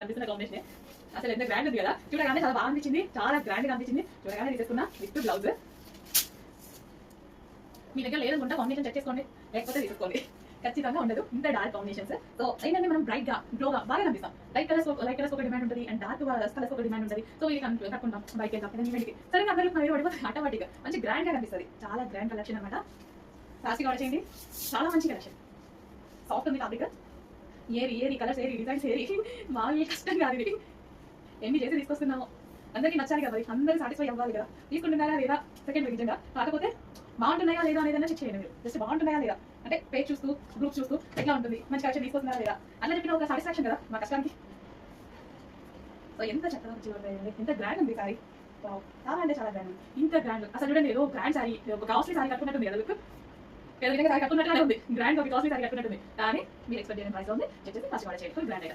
అనిపిస్తున్న combination అసలు ఎంత grand ఉంది కదా. చూడగానే చాలా బాగా అనిపించింది, చాలా గ్రాండ్ గా అనిపించింది. చూడగానే తీసేసుకున్నా విత్ బ్లౌజ్. మీ దగ్గర లేదనుకుంటా కాంబినేషన్ చెక్ చేసుకోండి, లేకపోతే తీసుకోండి. ఖచ్చితంగా ఉండదు ఇంత డార్క్ కాంబినేషన్స్. సో ఏంటంటే మనం బ్రైట్ గా గ్లోగా బాగా కనిపిస్తాం. లైట్ కలర్స్ ఒక డిమాండ్ ఉంటుంది అండ్ డార్క్ కలర్స్ ఒక డిమాండ్ ఉంటుంది. సో ఇది కట్టుకుంటాం బైక్ వెళ్తాం ఈవెంట్కి. సరే అందరికీ మనం పడిపోతుంది ఆటోమేటిక్గా మంచి గ్రాండ్ గా కనిపిస్తుంది. చాలా గ్రాండ్ కలెక్షన్ అనమాట. ఫాస్ట్గా ఆర్డర్ చేయండి, చాలా మంచి కలెక్షన్. సాఫ్ట్ ఉంది ఫ్యాబ్రిక్, ఏరి కలర్స్ ఏరి డిజైన్స్ ఏరి మామూలు కష్టం కాదు ఇది. ఎన్ని చేసి తీసుకొస్తున్నాము, అందరికీ నచ్చాలి కదా, అందరూ సాటిస్ఫై అవ్వాలి కదా. తీసుకుంటున్నారా లేదా సెకండ్ నిజంగా, కాకపోతే బాగుంటున్నాయా లేదా అనేది చెక్ చేయండి మీరు. జస్ట్ బాగుంటున్నాయా లేదా అంటే పేజ్ చూస్తూ గ్రూప్ చూస్తూ ఎట్లా ఉంటుంది, మంచి కలెక్షన్ తీసుకొస్తున్నారా లేదా అట్లా చెప్పిన ఒక సాటిస్ఫాక్షన్ కదా మా కష్టానికి. సో ఎంత చక్కగా వచ్చి ఎంత గ్రాండ్ ఉంది సారీ, చాలా అంటే చాలా గ్రాండ్ ఉంది. ఇంత గ్రాండ్ అసలు చూడండి, ఏదో గ్రాండ్ సారీ, ఒక కాస్ట్లీ సారీ కట్టుకున్నట్టుంది కదా. ఏదో విధంగా సారీ కట్టుకున్నట్టుగా ఉంది, గ్రాండ్ ఒక కాస్ట్లీ సారీ కట్టుకున్నట్టుంది. కానీ మీరు ఎక్స్పెక్ట్ చేయని ప్రైస్ ఉంది. చెక్ చేసి ఫస్ట్ ఆర్డర్ చేయండి, ఫుల్ గ్రాండ్.